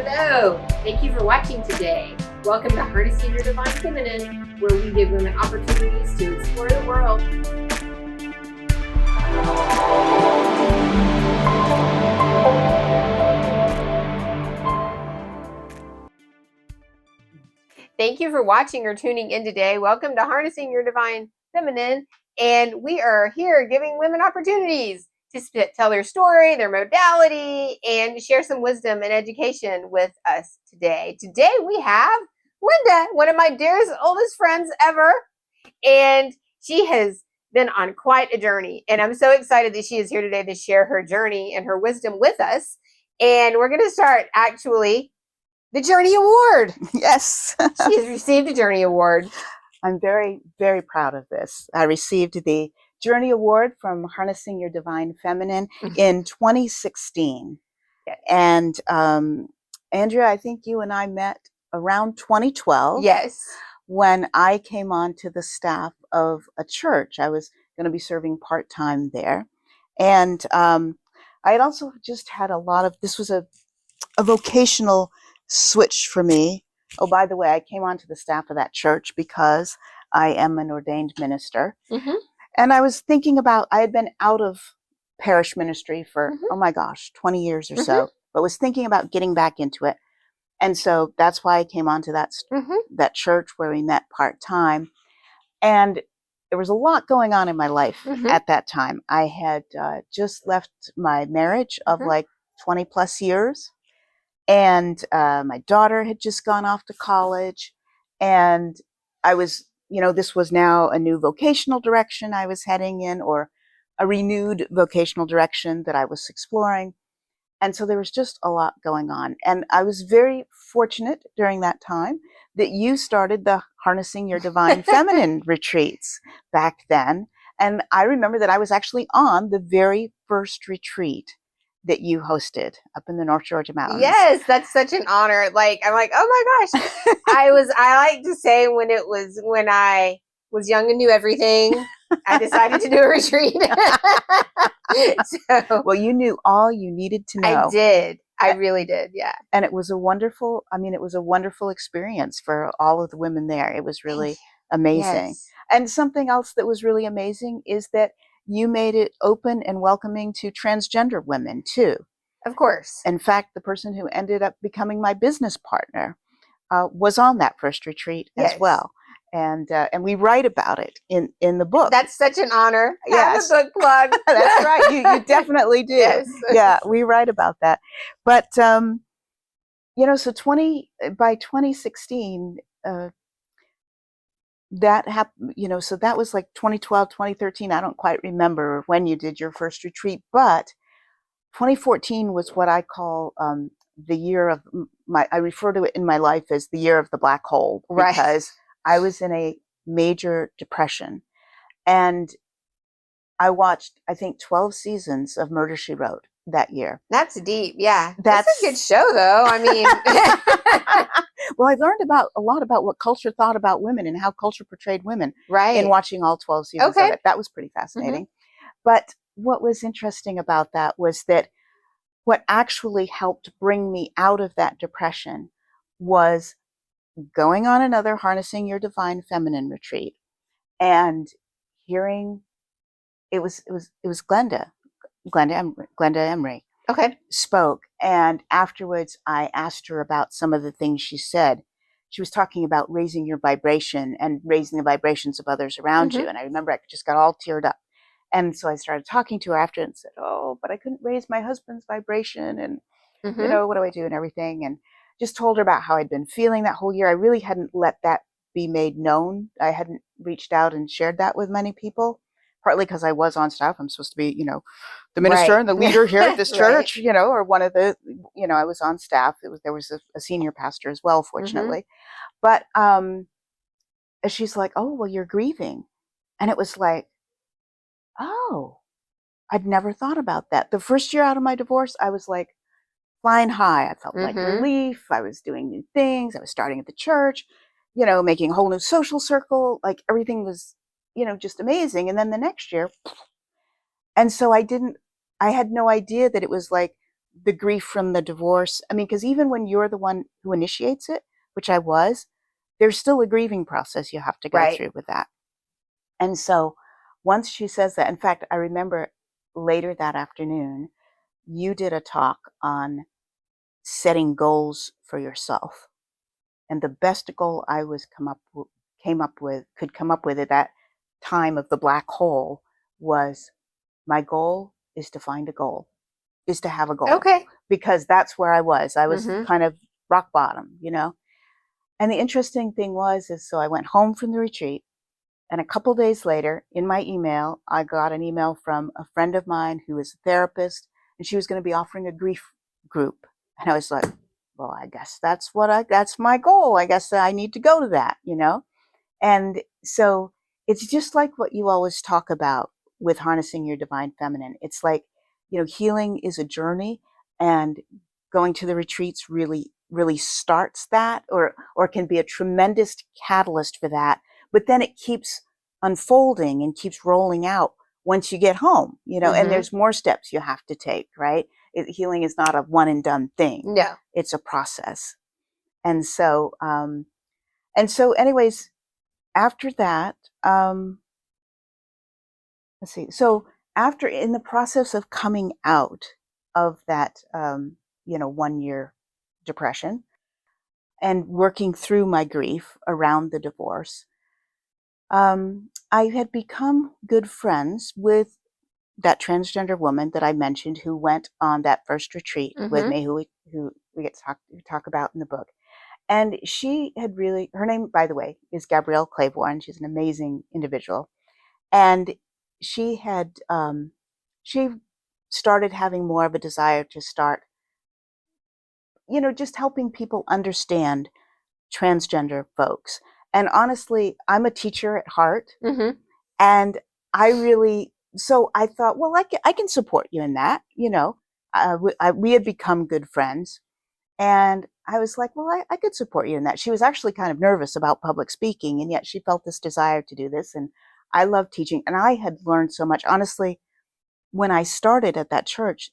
Hello, thank you for watching today. Welcome to Harnessing Your Divine Feminine, where we give women opportunities to explore the world. Thank you for watching or tuning in today. Welcome to Harnessing Your Divine Feminine, and we are here giving women opportunities to tell their story, their modality, and share some wisdom and education with us today. Today we have Linda, one of my dearest, oldest friends ever, and she has been on quite a journey, and I'm so excited that she is here today to share her journey and her wisdom with us. And we're going to start, actually, the Journey Award. Yes. She has received a Journey Award. I'm very, very proud of this. I received the Journey Award from Harnessing Your Divine Feminine in 2016. Yes. And Andrea, I think you and I met around 2012. Yes. When I came on to the staff of a church. I was going to be serving part-time there. And I had also just had a lot of, this was a vocational switch for me. Oh, by the way, I came onto the staff of that church because I am an ordained minister. Mm-hmm. And I was thinking about, I had been out of parish ministry for, oh my gosh, 20 years or so, but was thinking about getting back into it. And so that's why I came onto that church where we met part-time. And there was a lot going on in my life at that time. I had just left my marriage of like 20 plus years. And my daughter had just gone off to college. And I was, this was now a new vocational direction I was heading in, or a renewed vocational direction that I was exploring. And so there was just a lot going on. And I was very fortunate during that time that you started the Harnessing Your Divine Feminine retreats back then. And I remember that I was actually on the very first retreat that you hosted up in the North Georgia mountains. Yes, that's such an honor. I'm like, oh my gosh. I like to say when I was young and knew everything, I decided to do a retreat. Well, you knew all you needed to know. I did. I really did. Yeah. And it was a wonderful experience for all of the women there. It was really amazing. Yes. And something else that was really amazing is that you made it open and welcoming to transgender women too. Of course. In fact, the person who ended up becoming my business partner was on that first retreat as well. And we write about it in the book. That's such an honor. Yes. Have a book plug. That's right. You definitely do. Yes. Yeah, we write about that. But so by 2016, that happened, so that was like 2012, 2013. I don't quite remember when you did your first retreat, but 2014 was what I call the year of I refer to it in my life as the year of the black hole, because I was in a major depression, and I watched, I think, 12 seasons of Murder, She Wrote that year. That's deep. Yeah. That's a good show, though. I mean, well, I learned a lot about what culture thought about women and how culture portrayed women in watching all 12 seasons of it. That was pretty fascinating. But what was interesting about that was that what actually helped bring me out of that depression was going on another Harnessing Your Divine Feminine retreat and hearing it was Glenda Emery spoke. And afterwards I asked her about some of the things she said. She was talking about raising your vibration and raising the vibrations of others around you. And I remember I just got all teared up. And so I started talking to her after and said, oh, but I couldn't raise my husband's vibration. And, what do I do and everything? And just told her about how I'd been feeling that whole year. I really hadn't let that be made known. I hadn't reached out and shared that with many people, partly because I was on staff. I'm supposed to be, the minister and the leader here at this church, or one of the, I was on staff. There was a senior pastor as well, fortunately. But she's like, oh, well, you're grieving. And it was like, oh, I'd never thought about that. The first year out of my divorce, I was like flying high. I felt like relief. I was doing new things. I was starting at the church, making a whole new social circle. Like everything was, just amazing. And then the next year, and so I had no idea that it was like the grief from the divorce. I mean, because even when you're the one who initiates it, which I was, there's still a grieving process you have to go through with that. And so once she says that, in fact, I remember later that afternoon, you did a talk on setting goals for yourself. And the best goal I could come up with at that time of the black hole was, my goal is to find a goal, is to have a goal. Okay. Because that's where I was. I was kind of rock bottom, you know? And the interesting thing is so I went home from the retreat, and a couple days later in my email, I got an email from a friend of mine who is a therapist, and she was going to be offering a grief group. And I was like, well, I guess that's my goal. I guess I need to go to that, you know? And so it's just like what you always talk about with harnessing your divine feminine. It's like, you know, healing is a journey, and going to the retreats really, really starts that, or can be a tremendous catalyst for that. But then it keeps unfolding and keeps rolling out once you get home, you know, and there's more steps you have to take, right? Healing is not a one and done thing. No. It's a process. And so, anyways, after that, let's see. So after, in the process of coming out of that, 1 year depression and working through my grief around the divorce, I had become good friends with that transgender woman that I mentioned who went on that first retreat with me, who we get to talk about in the book. And she had her name, by the way, is Gabrielle Claiborne. She's an amazing individual. And she had, she started having more of a desire to start, just helping people understand transgender folks. And honestly, I'm a teacher at heart. And so I thought, well, I can support you in that, we had become good friends. And I was like, well, I could support you in that. She was actually kind of nervous about public speaking, and yet she felt this desire to do this. And I love teaching, and I had learned so much. Honestly, when I started at that church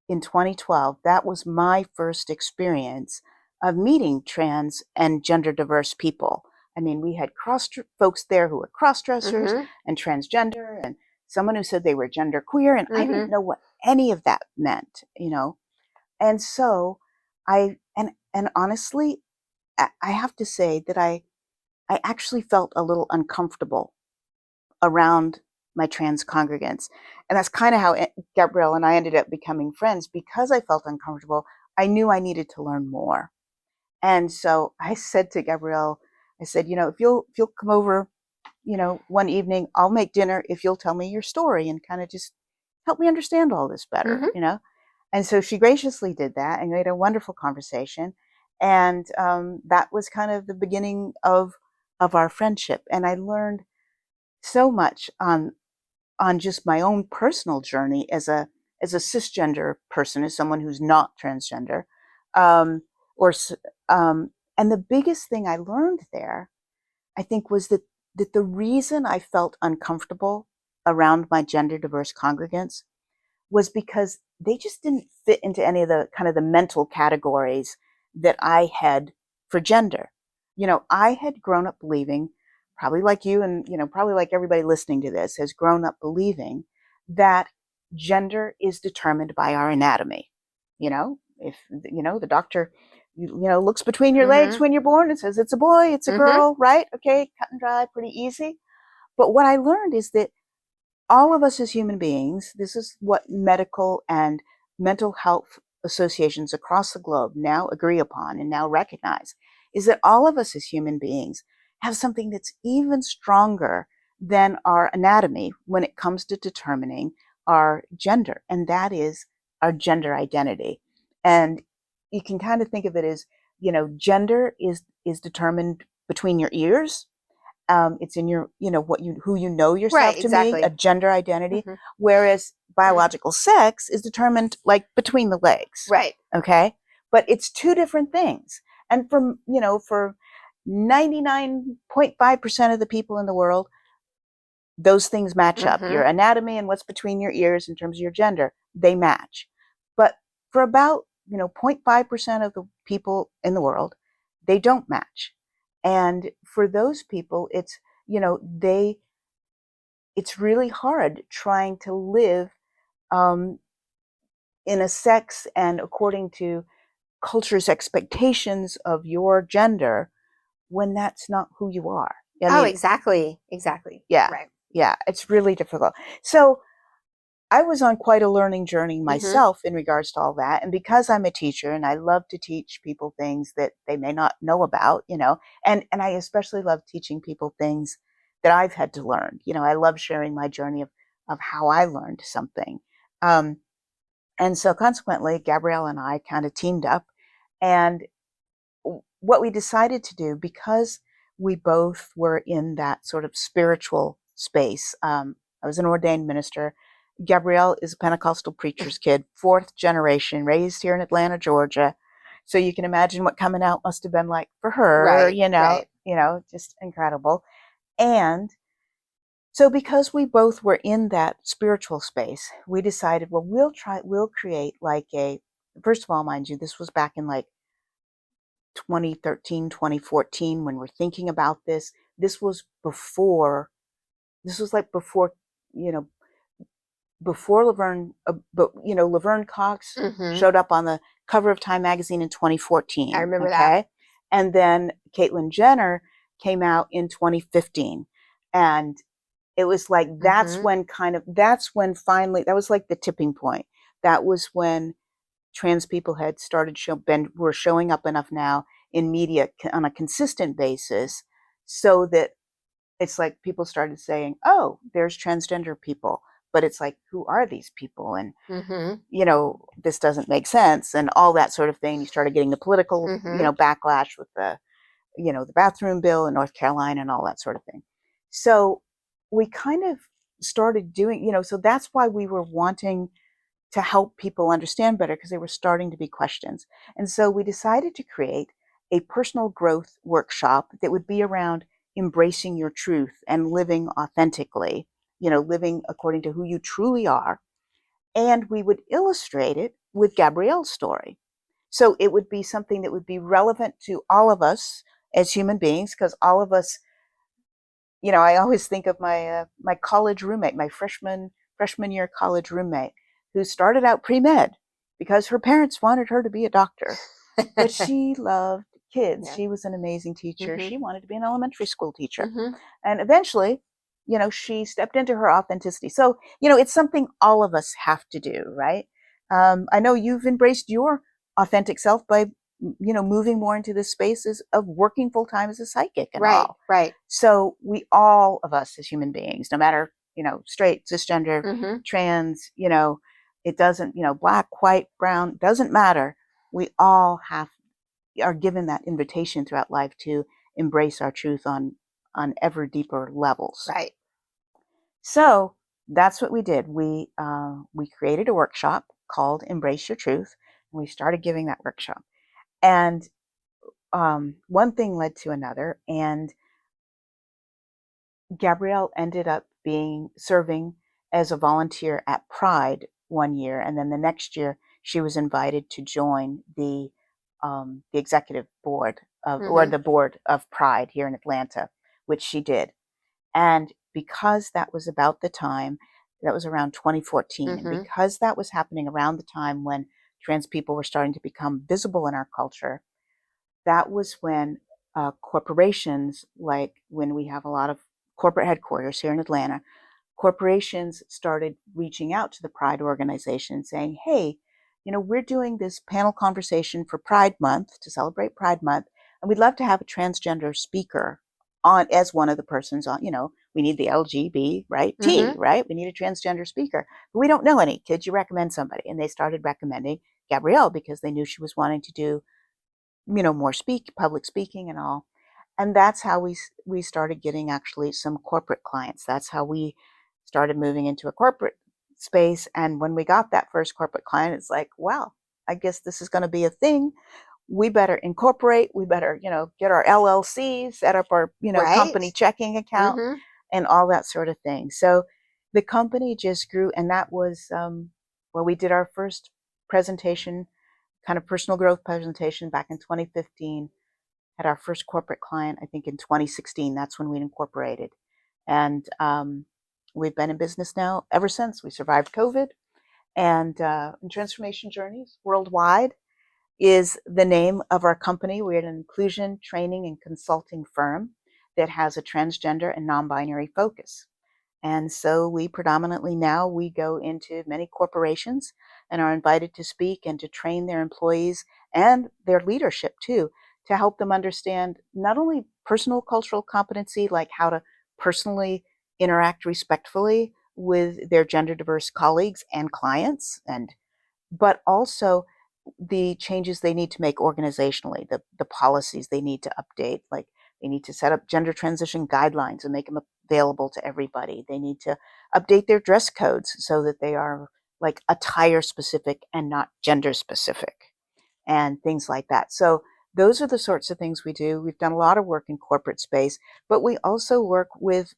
in 2012, that was my first experience of meeting trans and gender diverse people. I mean, we had folks there who were cross-dressers and transgender, and someone who said they were gender queer, and I didn't know what any of that meant, And so and honestly, I have to say that I actually felt a little uncomfortable around my trans congregants. And that's kind of how Gabrielle and I ended up becoming friends, because I felt uncomfortable. I knew I needed to learn more. And so I said to Gabrielle, I said, if you'll come over, one evening, I'll make dinner if you'll tell me your story and kind of just help me understand all this better, And so she graciously did that, and we had a wonderful conversation. And that was kind of the beginning of our friendship. And I learned so much on just my own personal journey as a cisgender person, as someone who's not transgender. And the biggest thing I learned there, I think, was that the reason I felt uncomfortable around my gender diverse congregants was because they just didn't fit into any of the kind of the mental categories that I had for gender. I had grown up believing, probably like you and, probably like everybody listening to this, has grown up believing that gender is determined by our anatomy. If, the doctor, looks between your legs when you're born and says it's a boy, it's a girl, right? Okay, cut and dry, pretty easy. But what I learned is that all of us as human beings, this is what medical and mental health associations across the globe now agree upon and now recognize, is that all of us as human beings have something that's even stronger than our anatomy when it comes to determining our gender, and that is our gender identity. And you can kind of think of it as, gender is determined between your ears. It's in your, who you know yourself to be, a gender identity, whereas biological sex is determined like between the legs. Right. Okay. But it's two different things. And for 99.5% of the people in the world, those things match up. Your anatomy and what's between your ears in terms of your gender, they match. But for about 0.5% of the people in the world, they don't match. And for those people, it's it's really hard trying to live in a sex and according to culture's expectations of your gender when that's not who you are. Exactly. Yeah. Right. Yeah. It's really difficult. So I was on quite a learning journey myself in regards to all that. And because I'm a teacher and I love to teach people things that they may not know about, and I especially love teaching people things that I've had to learn. I love sharing my journey of how I learned something. And so consequently, Gabrielle and I kind of teamed up. And what we decided to do, because we both were in that sort of spiritual space, I was an ordained minister. Gabrielle is a Pentecostal preacher's kid, 4th generation, raised here in Atlanta, Georgia. So you can imagine what coming out must have been like for her, right. Just incredible. And so because we both were in that spiritual space, we decided, well, we'll create like first of all, mind you, this was back in like 2013, 2014, when we're thinking about this. This was like before Laverne, Laverne Cox showed up on the cover of Time magazine in 2014. I remember that. And then Caitlyn Jenner came out in 2015. And it was like, that's when finally, that was like the tipping point. That was when trans people had started were showing up enough now in media on a consistent basis, so that it's like people started saying, oh, there's transgender people, but it's like, who are these people? And this doesn't make sense, and all that sort of thing. You started getting the political backlash with the the bathroom bill in North Carolina and all that sort of thing. So we kind of started doing, so that's why we were wanting to help people understand better, because there were starting to be questions. And so we decided to create a personal growth workshop that would be around embracing your truth and living authentically, living according to who you truly are. And we would illustrate it with Gabrielle's story. So it would be something that would be relevant to all of us as human beings, because all of us, I always think of my my college roommate, my freshman year college roommate, who started out pre-med because her parents wanted her to be a doctor, but she loved kids. Yeah. She was an amazing teacher. She wanted to be an elementary school teacher. And eventually, she stepped into her authenticity. So, it's something all of us have to do, right? I know you've embraced your authentic self by, moving more into the spaces of working full time as a psychic and all. Right. So we, all of us as human beings, no matter, straight, cisgender, trans, it doesn't, black, white, brown, doesn't matter. We all are given that invitation throughout life to embrace our truth on ever deeper levels. Right. So that's what we did. We created a workshop called Embrace Your Truth, and we started giving that workshop. And one thing led to another, and Gabrielle ended up serving as a volunteer at Pride one year, and then the next year she was invited to join the executive board or the board of Pride here in Atlanta, which she did. And because that was about the time, that was around 2014, and because that was happening around the time when trans people were starting to become visible in our culture, that was when corporations, like when we have a lot of corporate headquarters here in Atlanta, corporations started reaching out to the Pride organization saying, hey, we're doing this panel conversation for Pride Month, to celebrate Pride Month, and we'd love to have a transgender speaker on as one of the persons on, we need the LGBT, right? Right? We need a transgender speaker, but we don't know any. Could you recommend somebody? And they started recommending Gabrielle because they knew she was wanting to do, more public speaking and all. And that's how we started getting actually some corporate clients. That's how we started moving into a corporate space. And when we got that first corporate client, it's like, wow, I guess this is going to be a thing. We better incorporate. We better, get our LLC, set up our, company checking account and all that sort of thing. So the company just grew. And that was, we did our first presentation, kind of personal growth presentation back in 2015. Had our first corporate client, I think, in 2016. That's when we incorporated. And we've been in business now ever since. We survived COVID. And Transformation Journeys Worldwide is the name of our company. We're an inclusion training and consulting firm that has a transgender and non-binary focus. And so we predominantly now, we go into many corporations and are invited to speak and to train their employees and their leadership too, to help them understand not only personal cultural competency, like how to personally interact respectfully with their gender diverse colleagues and clients, but also the changes they need to make organizationally, the policies they need to update, like they need to set up gender transition guidelines and make them available to everybody. They need to update their dress codes so that they are like attire specific and not gender specific and things like that. So those are the sorts of things we do. We've done a lot of work in corporate space, but we also work with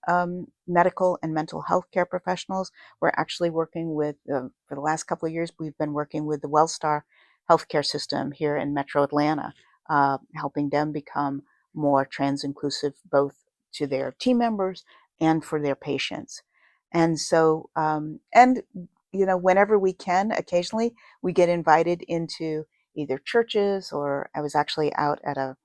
medical and mental health care professionals. We're actually working with, for the last couple of years, we've been working with the WellStar healthcare system here in Metro Atlanta, helping them become more trans inclusive, both to their team members and for their patients. And so, whenever we can, occasionally we get invited into either churches, or I was actually out at a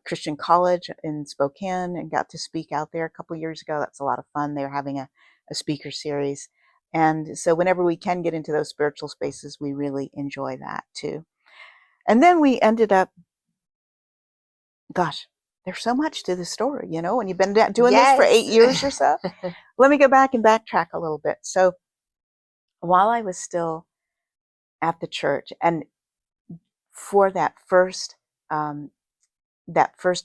Christian college in Spokane and got to speak out there a couple of years ago. That's a lot of fun. They're having a speaker series. And so whenever we can get into those spiritual spaces, we really enjoy that too. And then we ended up, gosh, there's so much to the story, when you've been doing this for 8 years or so. Let me go back and backtrack a little bit. So while I was still at the church, and for that first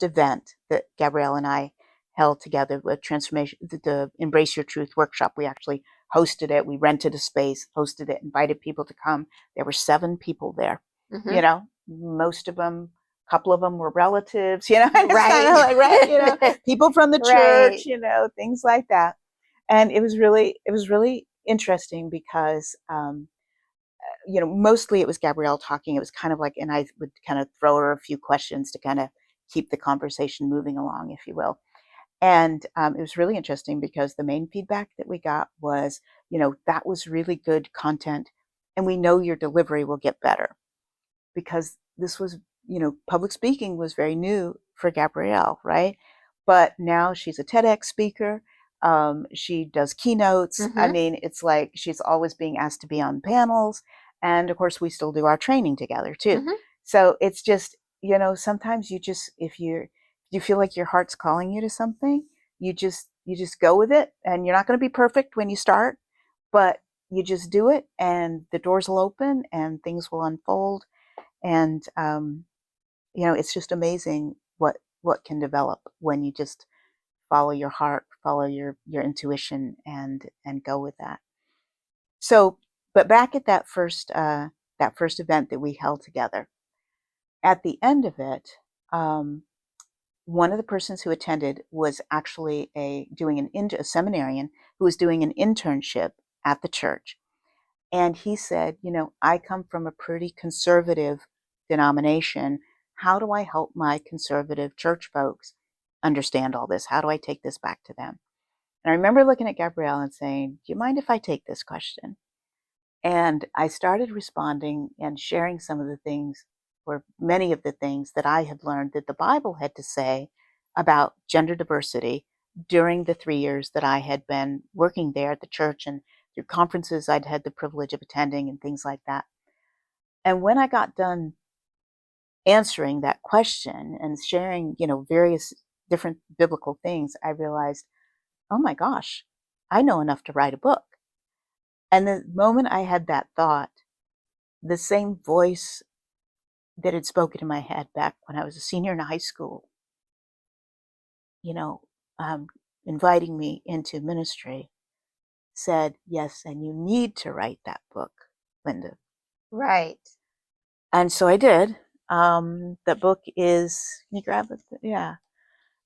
event that Gabrielle and I held together with Transformation, the Embrace Your Truth workshop, we actually hosted it. We rented a space, hosted it, invited people to come. There were 7 people there. Mm-hmm. Most of them, a couple of them were relatives, right? Right, people from the church, right. Things like that. And it was really interesting because mostly it was Gabrielle talking. It was kind of like, and I would kind of throw her a few questions to kind of keep the conversation moving along, if you will. And it was really interesting because the main feedback that we got was, that was really good content. And we know your delivery will get better, because this was, public speaking was very new for Gabrielle, right? But now she's a TEDx speaker. She does keynotes. Mm-hmm. I mean, it's like she's always being asked to be on panels. And of course, we still do our training together too. Mm-hmm. So it's just, sometimes you just, if you feel like your heart's calling you to something, you just go with it. And you're not going to be perfect when you start, but you just do it, and the doors will open and things will unfold. And, it's just amazing what can develop when you just follow your heart, follow your intuition, and go with that. So, but back at that first event that we held together, at the end of it, one of the persons who attended was actually a seminarian who was doing an internship at the church. And he said, I come from a pretty conservative denomination. How do I help my conservative church folks understand all this? How do I take this back to them? And I remember looking at Gabrielle and saying, do you mind if I take this question? And I started responding and sharing some of the things, or many of the things that I had learned that the Bible had to say about gender diversity during the 3 years that I had been working there at the church, and through conferences I'd had the privilege of attending and things like that. And when I got done answering that question and sharing, various different biblical things, I realized, oh my gosh, I know enough to write a book. And the moment I had that thought, the same voice that had spoken in my head back when I was a senior in high school, inviting me into ministry, said, yes, and you need to write that book, Linda. Right. And so I did. The book is, can you grab it? Yeah.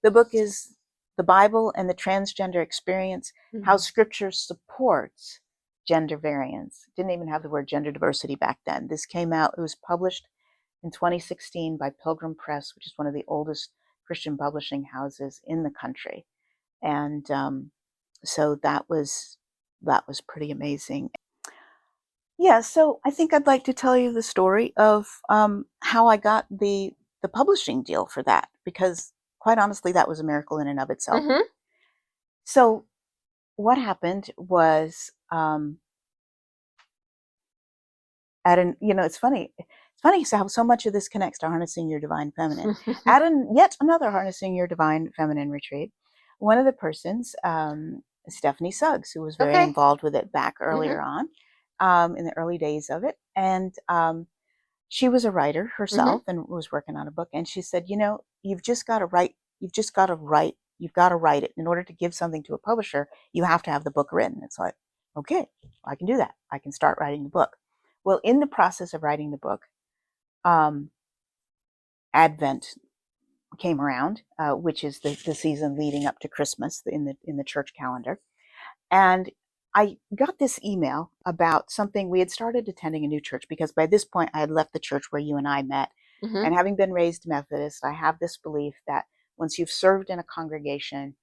The book is The Bible and the Transgender Experience, mm-hmm. How Scripture Supports Gender Variance. Didn't even have the word gender diversity back then. This came out, it was published in 2016 by Pilgrim Press, which is one of the oldest Christian publishing houses in the country. And so that was pretty amazing. Yeah, so I think I'd like to tell you the story of how I got the publishing deal for that, because quite honestly, that was a miracle in and of itself. Mm-hmm. So what happened was it's funny how so much of this connects to harnessing your divine feminine. At yet another harnessing your divine feminine retreat, one of the persons, Stephanie Suggs, who was very involved with it back earlier on, in the early days of it, and she was a writer herself and was working on a book, and she said, you've just got to write it. In order to give something to a publisher, you have to have the book written. It's like, okay, I can do that. I can start writing the book. Well, in the process of writing the book, Advent came around, which is the season leading up to Christmas in the church calendar. And I got this email about something. We had started attending a new church, because by this point I had left the church where you and I met. And having been raised Methodist, I have this belief that once you've served in a congregation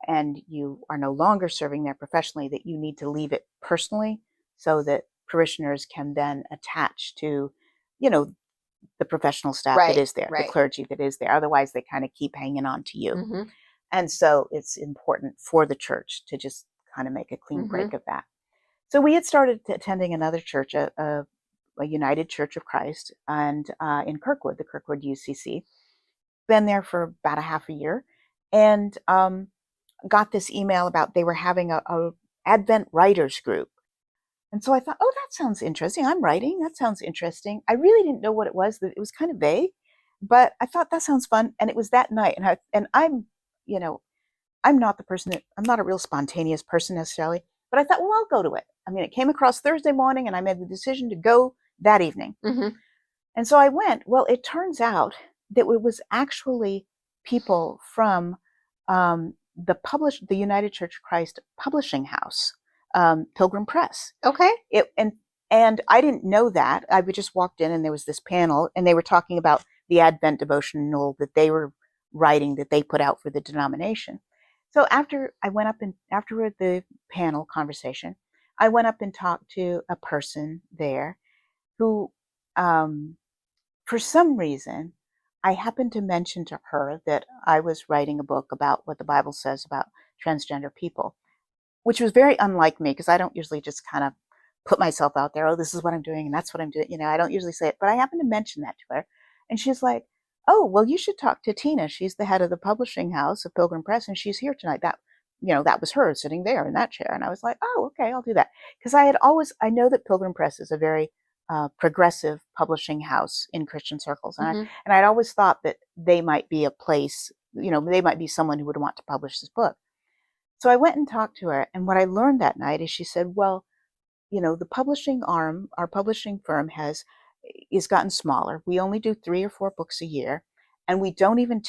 and you are no longer serving there professionally, that you need to leave it personally, so that parishioners can then attach to, the professional staff that is there, the clergy that is there. Otherwise, they kind of keep hanging on to you. And so it's important for the church to just kind of make a clean break of that. So we had started attending another church, a United Church of Christ, and in Kirkwood, the Kirkwood UCC. Been there for about a half a year, and got this email about they were having a Advent writers group. And so I thought, oh, that sounds interesting. I'm writing. That sounds interesting. I really didn't know what it was. It was kind of vague, but I thought that sounds fun. And it was that night. And I'm not the person I'm not a real spontaneous person necessarily, but I thought, well, I'll go to it. I mean, it came across Thursday morning and I made the decision to go that evening. And so I went. Well, it turns out that it was actually people from the United Church of Christ publishing house, Pilgrim Press. Okay. And I didn't know that. I just walked in and there was this panel and they were talking about the Advent devotional that they were writing, that they put out for the denomination. So after the panel conversation, I went up and talked to a person there who, for some reason, I happened to mention to her that I was writing a book about what the Bible says about transgender people, which was very unlike me, because I don't usually just kind of put myself out there. Oh, this is what I'm doing and that's what I'm doing. I don't usually say it, but I happened to mention that to her. And she's like, oh, well, you should talk to Tina. She's the head of the publishing house of Pilgrim Press, and she's here tonight. That was her sitting there in that chair. And I was like, oh, okay, I'll do that. Because I know that Pilgrim Press is a very progressive publishing house in Christian circles. And I'd always thought that they might be a place, they might be someone who would want to publish this book. So I went and talked to her. And what I learned that night is she said, well, the publishing arm, our publishing firm has gotten smaller. We only do 3 or 4 books a year, and we don't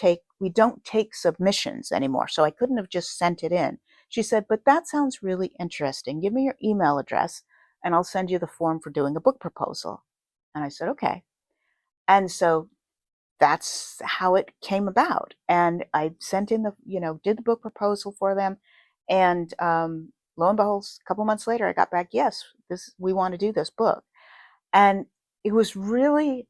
take submissions anymore. So I couldn't have just sent it in. She said, but that sounds really interesting. Give me your email address and I'll send you the form for doing a book proposal. And I said, okay. And so that's how it came about. And I sent in did the book proposal for them. And lo and behold, a couple months later, I got back, yes, we want to do this book. And it was really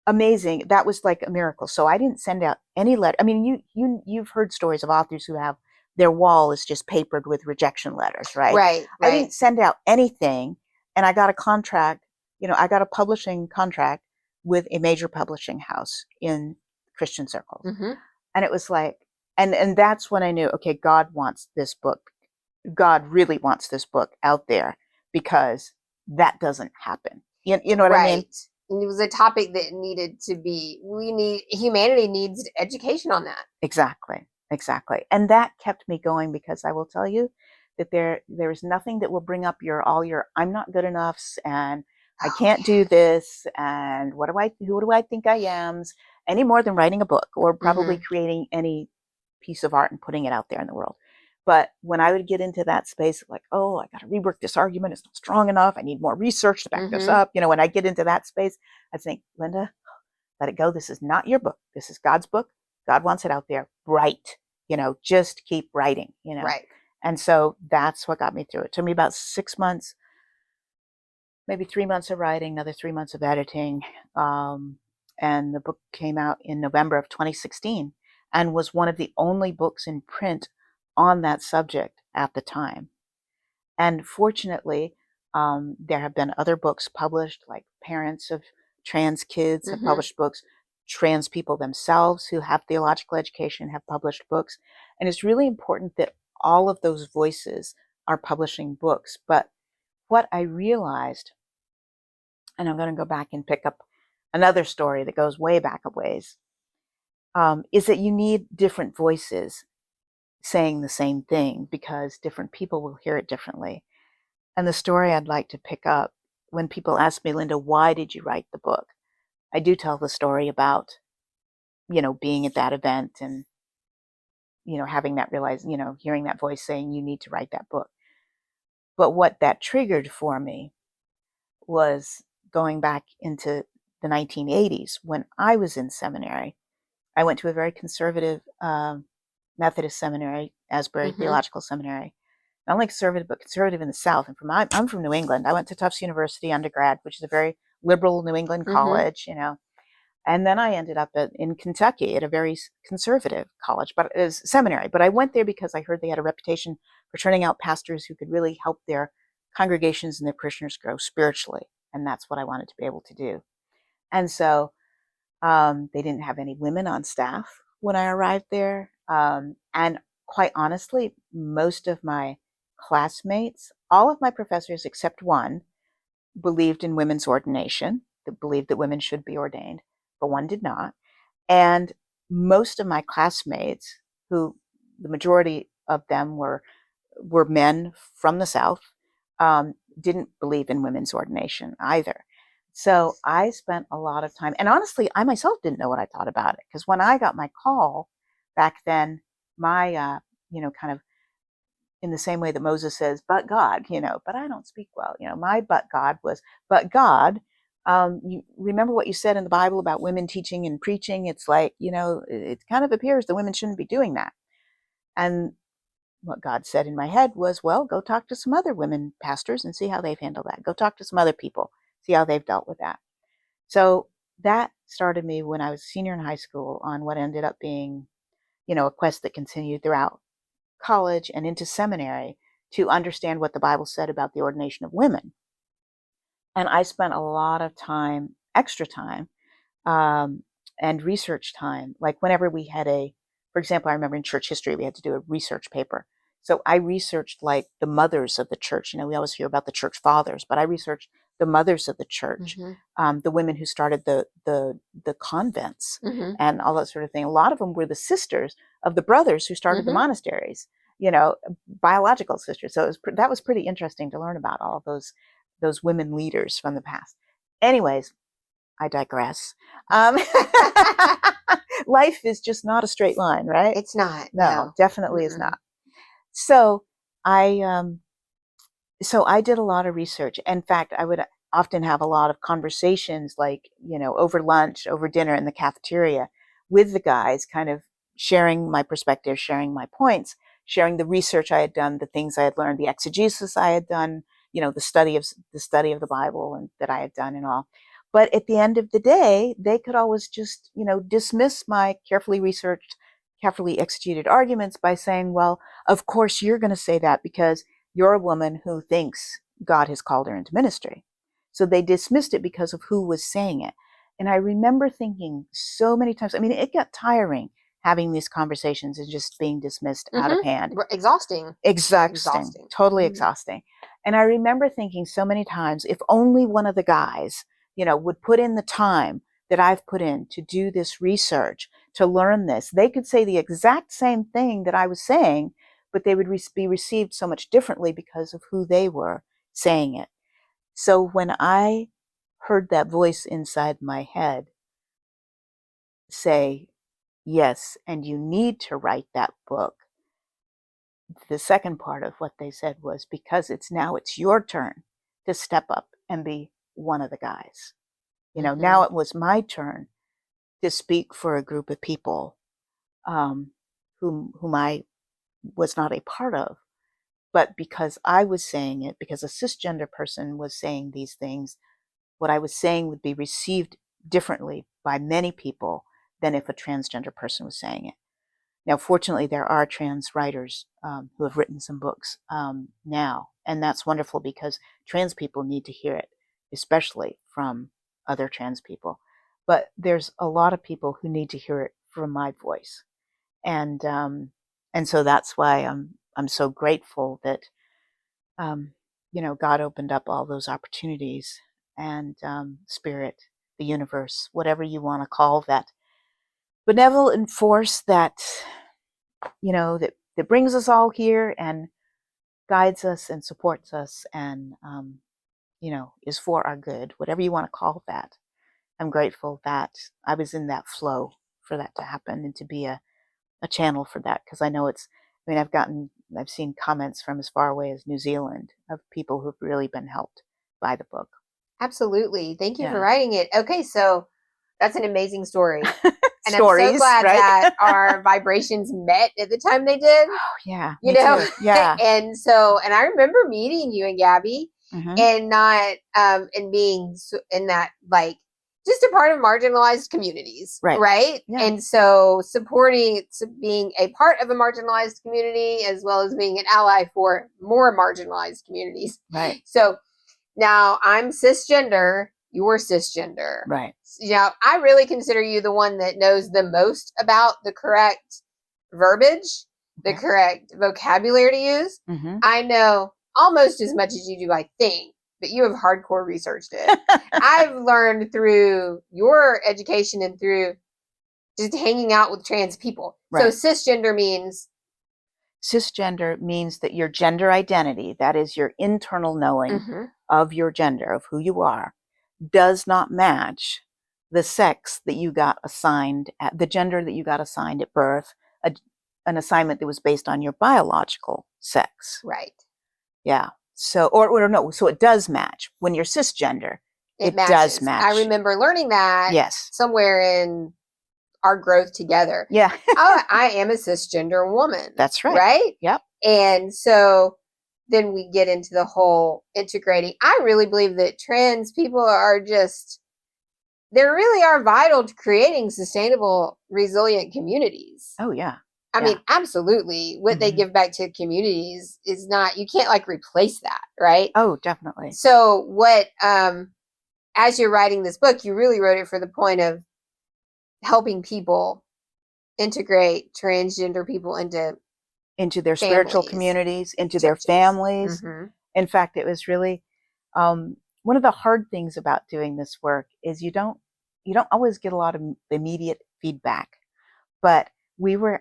amazing. That was like a miracle. So I didn't send out any letter. I mean, you've heard stories of authors who have their wall is just papered with rejection letters, right? Right. I didn't send out anything, and I got a contract. I got a publishing contract with a major publishing house in Christian circles, and it was like, and that's when I knew, okay, God wants this book. God really wants this book out there, because that doesn't happen. You know what I mean? And it was a topic that needed to be, humanity needs education on that. Exactly. And that kept me going, because I will tell you that there is nothing that will bring up all your I'm not good enoughs and I can't do this and who do I think I am, any more than writing a book or probably creating any piece of art and putting it out there in the world. But when I would get into that space of like, oh, I got to rework this argument. It's not strong enough. I need more research to back this up. When I get into that space, I think, Linda, let it go. This is not your book. This is God's book. God wants it out there. Write, just keep writing, Right. And so that's what got me through it. It took me about 6 months, maybe 3 months of writing, another 3 months of editing. And the book came out in November of 2016 and was one of the only books in print on that subject at the time. And fortunately, there have been other books published, like parents of trans kids have published books. Trans people themselves who have theological education have published books. And it's really important that all of those voices are publishing books. But what I realized, and I'm going to go back and pick up another story that goes way back a ways, is that you need different voices saying the same thing because different people will hear it differently. And the story I'd like to pick up, when people ask me, Linda, why did you write the book? I do tell the story about, being at that event and, having that hearing that voice saying you need to write that book. But what that triggered for me was going back into the 1980s when I was in seminary. I went to a very conservative Methodist seminary, Asbury Theological Seminary. Not only conservative, but conservative in the South. And I'm from New England. I went to Tufts University undergrad, which is a very liberal New England college, And then I ended up in Kentucky at a very conservative college, but it was seminary. But I went there because I heard they had a reputation for turning out pastors who could really help their congregations and their parishioners grow spiritually. And that's what I wanted to be able to do. And so they didn't have any women on staff when I arrived there. And quite honestly, most of my classmates, all of my professors except one, believed in women's ordination, believed that women should be ordained, but one did not. And most of my classmates, who the majority of them were men from the South, didn't believe in women's ordination either. So I spent a lot of time, and honestly, I myself didn't know what I thought about it, because when I got my call back then, my, kind of in the same way that Moses says, but God, but I don't speak well, my but God was, but God, you remember what you said in the Bible about women teaching and preaching? It's like, it kind of appears that women shouldn't be doing that. And what God said in my head was, well, go talk to some other women pastors and see how they've handled that. Go talk to some other people, see how they've dealt with that. So that started me when I was a senior in high school on what ended up being, a quest that continued throughout college and into seminary to understand what the Bible said about the ordination of women. And I spent a lot of time, extra time, and research time. Like whenever we had for example, I remember in church history, we had to do a research paper. So I researched like the mothers of the church. We always hear about the church fathers, but I researched the mothers of the church, the women who started the convents and all that sort of thing. A lot of them were the sisters of the brothers who started the monasteries, biological sisters. So that was pretty interesting to learn about all of those women leaders from the past. Anyways, I digress. Life is just not a straight line, right? It's not. No, definitely is not. So I did a lot of research. In fact, I would often have a lot of conversations, like, over lunch, over dinner in the cafeteria with the guys, kind of sharing my perspective, sharing my points, sharing the research I had done, the things I had learned, the exegesis I had done, the study of the Bible and that I had done and all. But at the end of the day, they could always just, dismiss my carefully researched, carefully exegeted arguments by saying, well, of course you're going to say that because you're a woman who thinks God has called her into ministry. So they dismissed it because of who was saying it. And I remember thinking so many times, it got tiring having these conversations and just being dismissed out of hand. Exhausting. Totally exhausting. And I remember thinking so many times, if only one of the guys, would put in the time that I've put in to do this research, to learn this, they could say the exact same thing that I was saying, but they would be received so much differently because of who they were saying it. So when I heard that voice inside my head say, yes, and you need to write that book, the second part of what they said was, because it's your turn to step up and be one of the guys. Now it was my turn to speak for a group of people whom I was not a part of. But because I was saying it, because a cisgender person was saying these things, what I was saying would be received differently by many people than if a transgender person was saying it. Now, fortunately, there are trans writers who have written some books now, and that's wonderful because trans people need to hear it, especially from other trans people. But there's a lot of people who need to hear it from my voice, and so that's why I'm so grateful that God opened up all those opportunities, and spirit, the universe, whatever you want to call that benevolent force that that brings us all here and guides us and supports us and is for our good, whatever you want to call that. I'm grateful that I was in that flow for that to happen and to be a channel for that, because I know I've seen comments from as far away as New Zealand of people who've really been helped by the book. Absolutely. Thank you for writing it. Okay, so that's an amazing story. And Stories, I'm so glad that our vibrations met at the time they did. Oh, yeah. Too. Yeah. And I remember meeting you and Gabby and not, and being in that, like, just a part of marginalized communities. Right? Yeah. And so being a part of a marginalized community as well as being an ally for more marginalized communities. Right. So now I'm cisgender. You're cisgender. Right. I really consider you the one that knows the most about the correct verbiage, the correct vocabulary to use. I know almost as much as you do, I think, but you have hardcore researched it. I've learned through your education and through just hanging out with trans people. Right. So cisgender means that your gender identity, that is your internal knowing of your gender, of who you are, does not match the sex that you got assigned at the gender that you got assigned at birth, an assignment that was based on your biological sex. Right. Yeah. So, or no, so it does match when you're cisgender. It does match. I remember learning that somewhere in our growth together. Yeah. I am a cisgender woman. That's right. Right? Yep. And so then we get into the whole integrating. I really believe that trans people they really are vital to creating sustainable, resilient communities. Oh, yeah. I mean, absolutely. What they give back to communities is not, you can't like replace that, right? Oh, definitely. So what, as you're writing this book, you really wrote it for the point of helping people integrate transgender people into their spiritual communities, into their families. In fact, it was really one of the hard things about doing this work is you don't always get a lot of immediate feedback. But we were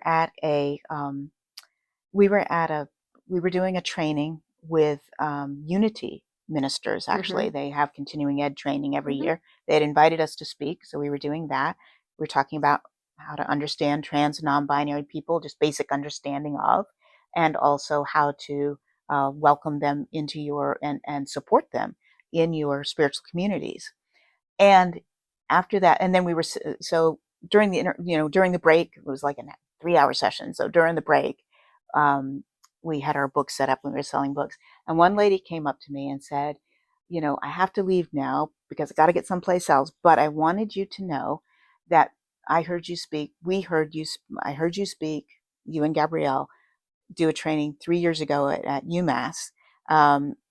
doing a training with Unity ministers. Actually, they have continuing ed training every year. They had invited us to speak, so we were doing that. We were talking about how to understand trans and non-binary people, just basic understanding of, and also how to welcome them into and support them in your spiritual communities. And after that, and then we were, so during the break, it was like a 3-hour session. So during the break, we had our books set up when we were selling books. And one lady came up to me and said, I have to leave now because I got to get someplace else. But I wanted you to know that I heard you speak. I heard you speak, you and Gabrielle, do a training 3 years ago at UMass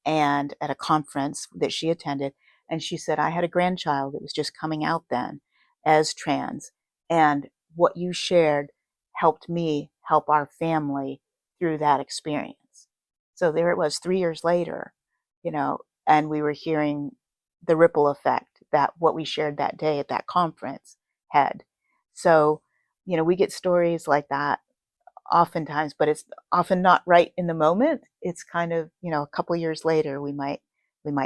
and at a conference that she attended. And she said, I had a grandchild that was just coming out then as trans. And what you shared helped me help our family through that experience. So there it was 3 years later, and we were hearing the ripple effect that what we shared that day at that conference had. So, we get stories like that oftentimes, but it's often not right in the moment. It's kind of, a couple of years later, we might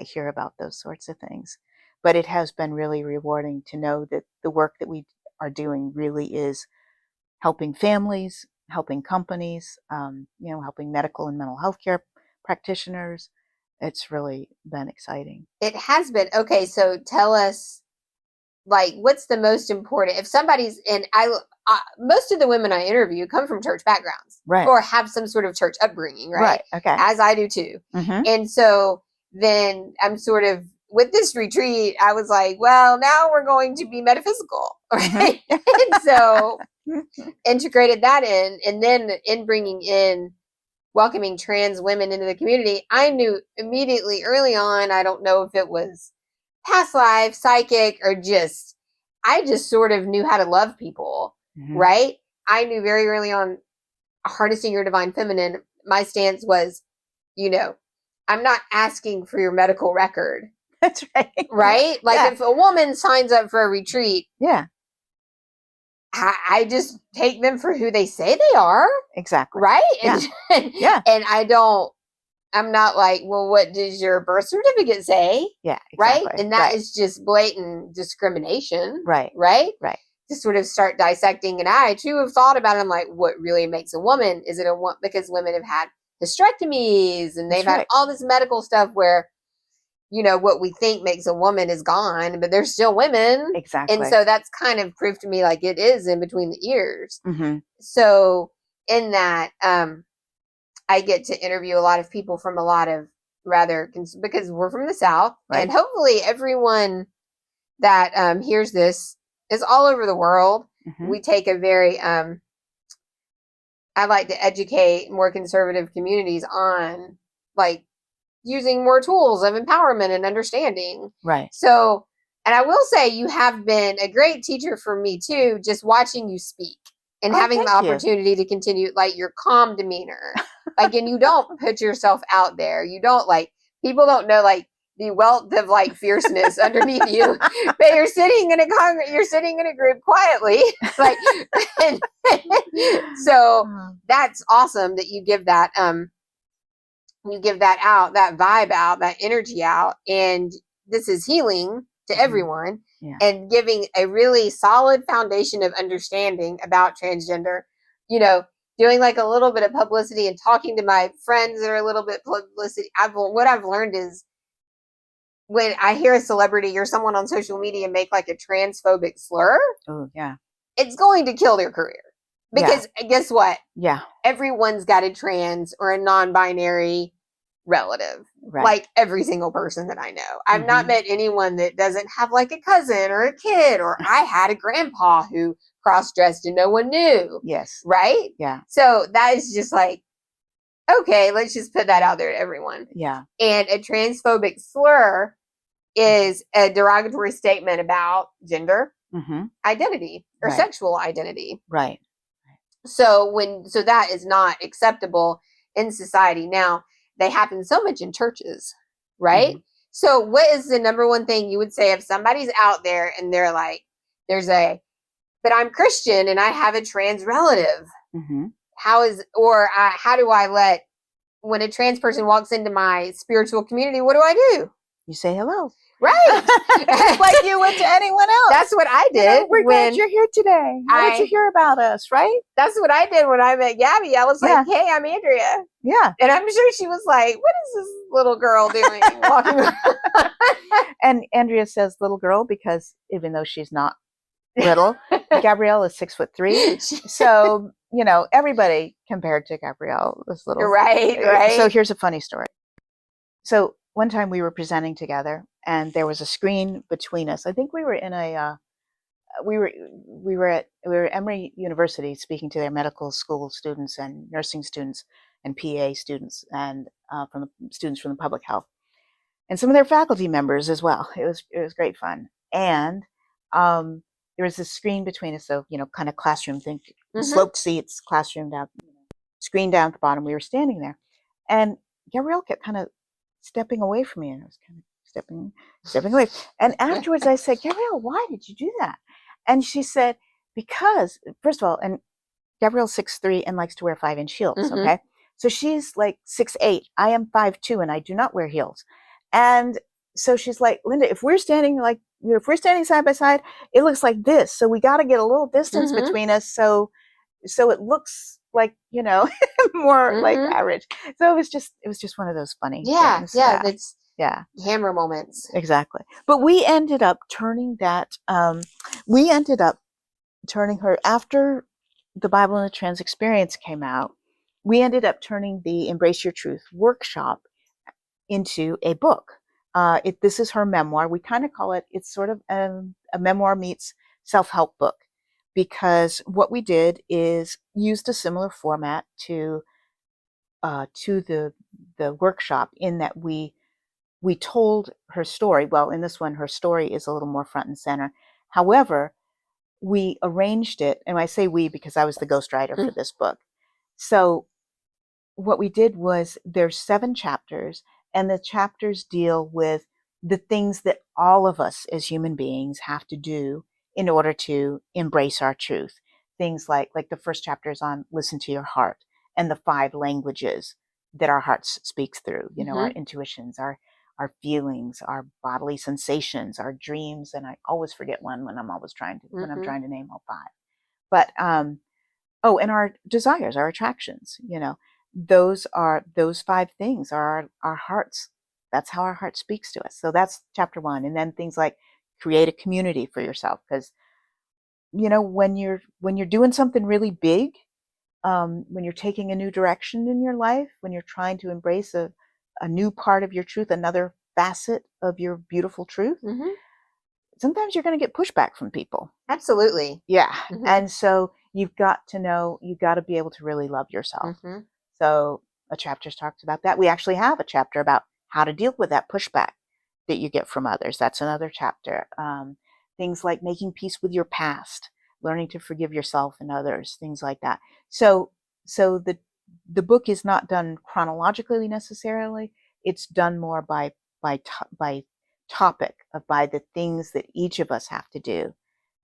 hear about those sorts of things. But it has been really rewarding to know that the work that we are doing really is helping families, helping companies, helping medical and mental health care practitioners. It's really been exciting. It has been. Okay, so tell us, like, what's the most important? If somebody's most of the women I interview come from church backgrounds, right, or have some sort of church upbringing, right? Okay. As I do too. Mm-hmm. And so then I'm sort of, with this retreat, I was like, well, now we're going to be metaphysical, right? Mm-hmm. And so integrated that in, and then in bringing in welcoming trans women into the community, I knew immediately early on, I don't know if it was past life, psychic, or I just sort of knew how to love people, mm-hmm. right? I knew very early on, harnessing your divine feminine, my stance was, I'm not asking for your medical record. That's right. Right? Like, if a woman signs up for a retreat, I just take them for who they say they are. Exactly. Right? And, and I'm not like, well, what does your birth certificate say? Yeah, exactly. Right? And that is just blatant discrimination. Right. Right? Right. To sort of start dissecting. And I too have thought about it. I'm like, what really makes a woman? Is it because women have had hysterectomies and they've had all this medical stuff where, what we think makes a woman is gone, but they're still women. Exactly. And so that's kind of proved to me like it is in between the ears. Mm-hmm. So in that, I get to interview a lot of people from a lot of because we're from the South, right. And hopefully everyone that hears this is all over the world. Mm-hmm. We take a very, I like to educate more conservative communities on like using more tools of empowerment and understanding. Right. So, and I will say you have been a great teacher for me too, just watching you speak and having the opportunity to continue, like, your calm demeanor. Like, and you don't put yourself out there. You don't, like, people don't know, like, the wealth of, like, fierceness underneath you, but you're sitting in a group quietly. Like, so that's awesome that you give that, out, that vibe out, that energy out. And this is healing to everyone, and giving a really solid foundation of understanding about transgender, doing like a little bit of publicity and talking to my friends that are a little bit publicity. What I've learned is when I hear a celebrity or someone on social media make like a transphobic slur, it's going to kill their career. Because guess what? Yeah. Everyone's got a trans or a non-binary relative, like every single person that I know. I've not met anyone that doesn't have like a cousin or a kid, or I had a grandpa who cross-dressed and no one knew. Yes. Right? Yeah. So that is just like, okay, let's just put that out there to everyone. Yeah. And a transphobic slur is a derogatory statement about gender identity or sexual identity. Right. So that is not acceptable in society. Now, they happen so much in churches, right? Mm-hmm. So what is the number one thing you would say if somebody's out there and they're like, but I'm Christian and I have a trans relative. Mm-hmm. How do I when a trans person walks into my spiritual community, what do I do? You say hello. Right. Like you would to anyone else. That's what I did. We're glad you're here today. How did you hear about us, right? That's what I did when I met Gabby. I was like, hey, I'm Andrea. Yeah. And I'm sure she was like, what is this little girl doing walking around? And Andrea says little girl because even though she's not little, Gabrielle is 6'3". So, everybody compared to Gabrielle was little. Right. So here's a funny story. So one time we were presenting together and there was a screen between us. I think we were in we were at Emory University speaking to their medical school students and nursing students and PA students and from the students from the public health and some of their faculty members as well. It was great fun. And there was this screen between us, so kind of classroom thing, sloped seats, classroom down, screen down at the bottom. We were standing there, and Gabrielle kept kind of stepping away from me, and I was kind of stepping away. And afterwards, I said, Gabrielle, why did you do that? And she said, because first of all, and Gabrielle's 6'3" and likes to wear 5-inch heels. Mm-hmm. Okay, so she's like 6'8". I am 5'2", and I do not wear heels. And so she's like, Linda, if we're standing side by side, it looks like this. So we got to get a little distance between us, so it looks like, more like average. So it was just one of those funny things. That's yeah, hammer moments. Exactly. But we ended up turning her after the Bible and the Trans Experience came out. We ended up turning the Embrace Your Truth workshop into a book. This is her memoir. We kind of call it's sort of a memoir meets self-help book, because what we did is used a similar format to the workshop, in that we told her story. Well, in this one, her story is a little more front and center. However, we arranged it, and I say we because I was the ghostwriter for this book. So what we did was, there's 7 chapters, and the chapters deal with the things that all of us as human beings have to do in order to embrace our truth. Things like the first chapter is on listen to your heart, and the 5 languages that our hearts speaks through, our intuitions, our feelings, our bodily sensations, our dreams, and I always forget one when I'm trying to name all 5. But and our desires, our attractions, those 5 things are our hearts. That's how our heart speaks to us. So that's chapter 1. And then things like create a community for yourself, because when you're doing something really big, when you're taking a new direction in your life, when you're trying to embrace a new part of your truth, another facet of your beautiful truth, sometimes you're going to get pushback from people. Absolutely. Yeah. And so you've got to be able to really love yourself. So a chapter talks about that. We actually have a chapter about how to deal with that pushback that you get from others. That's another chapter. Things like making peace with your past, learning to forgive yourself and others, things like that. So the book is not done chronologically necessarily. It's done more by topic, by the things that each of us have to do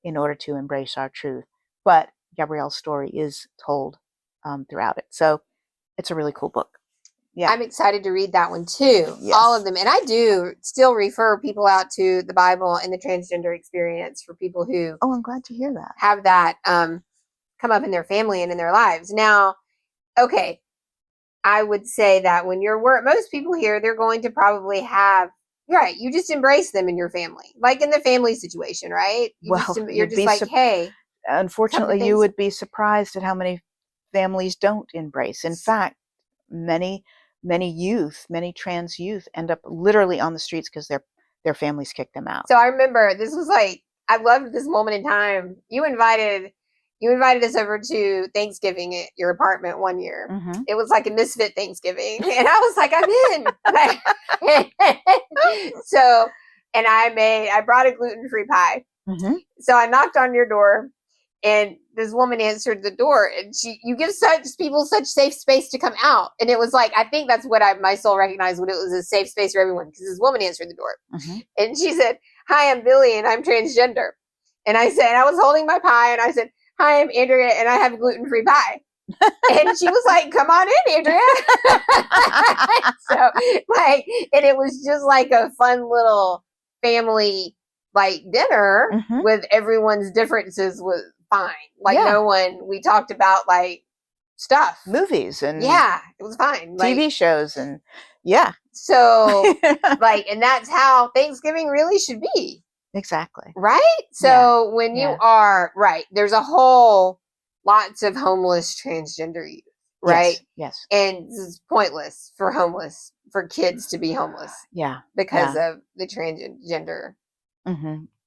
in order to embrace our truth. But Gabrielle's story is told throughout it. So it's a really cool book. Yeah. I'm excited to read that one too. Yes. All of them. And I do still refer people out to the Bible and the Transgender Experience for people who I'm glad to hear that. Have that come up in their family and in their lives. Now, okay, I would say that when most people here, they're going to probably have, right, you just embrace them in your family. Like in the family situation, right? You're just like, hey. Unfortunately, you would be surprised at how many families don't embrace. In fact, many trans youth end up literally on the streets because their families kick them out. So I remember this was like, I loved this moment in time. You invited us over to Thanksgiving at your apartment one year. It was like a misfit Thanksgiving, and I was like, I'm in. So, and I brought a gluten-free pie. So I knocked on your door, and this woman answered the door, and you give people such safe space to come out. And it was like, I think that's what my soul recognized, when it was a safe space for everyone, because this woman answered the door. And she said, hi, I'm Billy, and I'm transgender. And I was holding my pie, and I said, hi, I'm Andrea, and I have gluten-free pie. And she was like, come on in, Andrea. So, and it was just like a fun little family, dinner with everyone's differences was fine. No one, we talked about stuff. Movies and it was fine. TV shows and So and that's how Thanksgiving really should be. Exactly. Right? So when you are there's a whole lots of homeless transgender youth, right? Yes. And it's pointless for kids to be homeless. Yeah. Because of the transgender.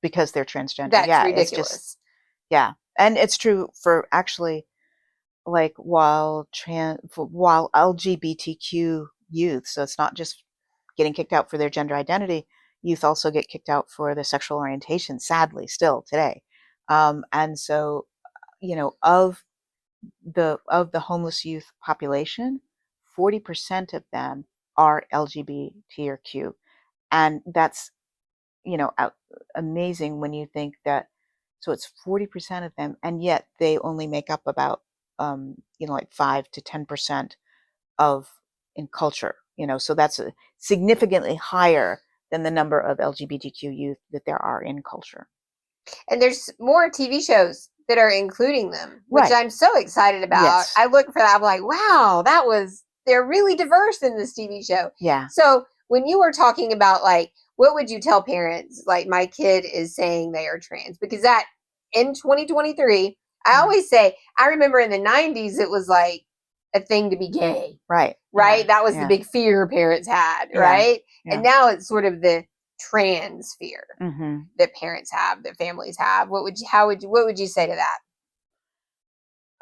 Because they're transgender. That's ridiculous. And it's true for actually, while LGBTQ youth, so it's not just getting kicked out for their gender identity, youth also get kicked out for their sexual orientation, sadly, still today. And so, of the homeless youth population, 40% of them are LGBTQ. And that's, amazing when you think that. So it's 40% of them, and yet they only make up about, 5 to 10% in culture. So that's significantly higher than the number of LGBTQ youth that there are in culture. And there's more TV shows that are including them, which Right. I'm so excited about. Yes. I look for that. I'm like, wow, they're really diverse in this TV show. Yeah. So when you were talking about like, what would you tell parents? Like, my kid is saying they are trans, because that in 2023, I always say, I remember in the 90s, it was like a thing to be gay. Right. Right. Yeah. That was the big fear parents had. Yeah. Right. Yeah. And now it's sort of the trans fear Mm-hmm. that parents have, that families have. What would you say to that?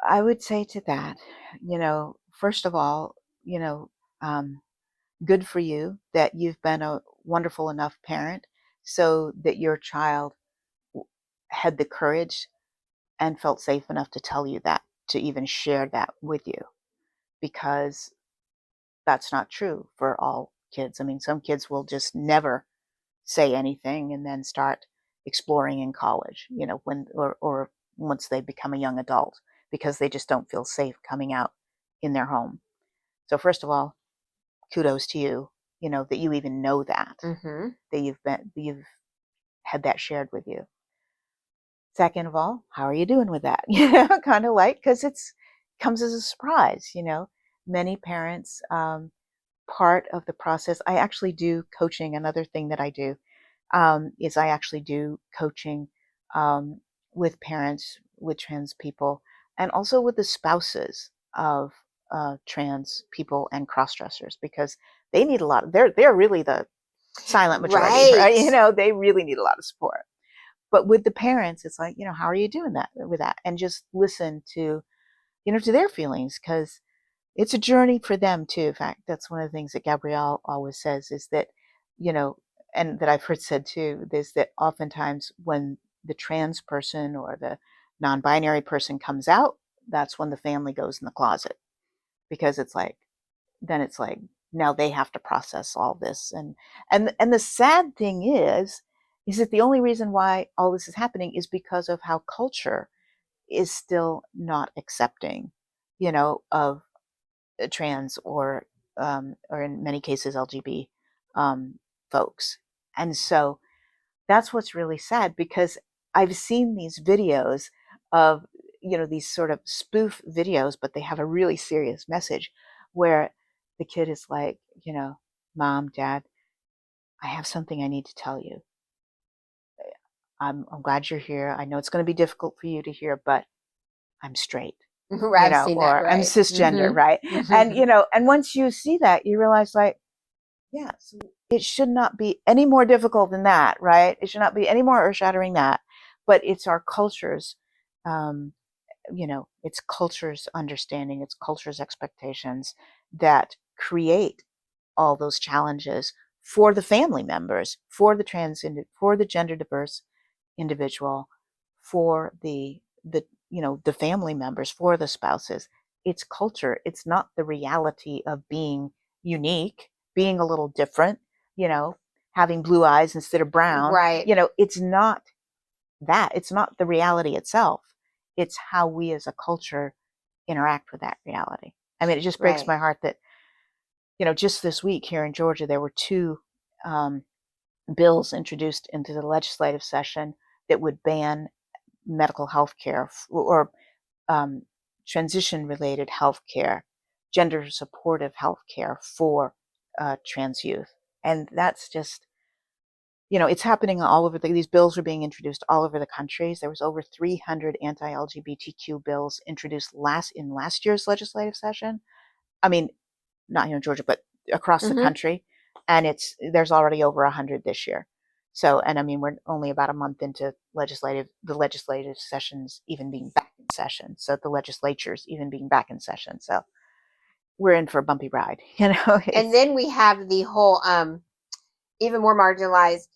I would say to that, first of all, good for you that you've been a wonderful enough parent so that your child had the courage and felt safe enough to tell you that, to even share that with you, because that's not true for all kids. I mean, some kids will just never say anything and then start exploring in college, when or once they become a young adult, because they just don't feel safe coming out in their home. So first of all, kudos to you, that you even know that, Mm-hmm. that you've had that shared with you. Second of all, how are you doing with that? Kind of like, because it's comes as a surprise. Many parents, part of the process. I actually do coaching. Another thing that I do is I actually do coaching with parents, with trans people, and also with the spouses of trans people and cross-dressers, because they need a lot. They're really the silent majority, right? They really need a lot of support. But with the parents, it's like, how are you doing that with that? And just listen to, to their feelings, because it's a journey for them too. In fact, that's one of the things that Gabrielle always says, is that, and that I've heard said too, is that oftentimes when the trans person or the non-binary person comes out, that's when the family goes in the closet, because then it's like, now they have to process all this. And the sad thing is that the only reason why all this is happening is because of how culture is still not accepting, of trans or in many cases LGBT folks. And so that's what's really sad, because I've seen these videos of, these sort of spoof videos, but they have a really serious message, where the kid is like, Mom, Dad, I have something I need to tell you. I'm glad you're here. I know it's going to be difficult for you to hear, but I'm straight. I've seen that, or I'm right. cisgender, Mm-hmm. right? Mm-hmm. And once you see that, you realize, like, yeah, so it should not be any more difficult than that, right? It should not be any more earth-shattering that. But it's our culture's, it's culture's understanding, it's culture's expectations that create all those challenges for the family members, for the gender diverse individual, for the family members, for the spouses. It's culture. It's not the reality of being unique, being a little different, having blue eyes instead of brown. Right. It's not that. It's not the reality itself. It's how we as a culture interact with that reality. I mean, it just breaks my heart that, just this week here in Georgia, there were two bills introduced into the legislative session that would ban medical health care or transition-related health care, gender-supportive health care for trans youth. And that's just, it's happening all over. These bills are being introduced all over the country. There was over 300 anti-LGBTQ bills introduced in last year's legislative session. I mean, not here in Georgia, but across the country. And there's already over 100 this year. So, and I mean, we're only about a month into the legislative sessions even being back in session. So the legislatures even being back in session. So we're in for a bumpy ride, And then we have the whole, even more marginalized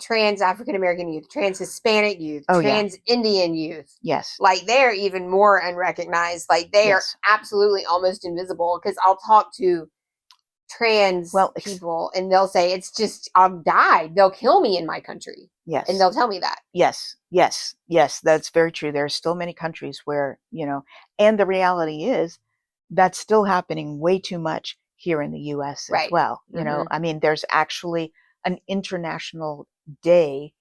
trans African American youth, trans Hispanic youth, trans Indian youth. Yes. Like, they're even more unrecognized. Like, they are absolutely almost invisible, because I'll talk to trans people and they'll say, it's just, I'll die. They'll kill me in my country. Yes. And they'll tell me that. Yes. That's very true. There are still many countries where, and the reality is that's still happening way too much here in the US as well. I mean, there's actually an international day.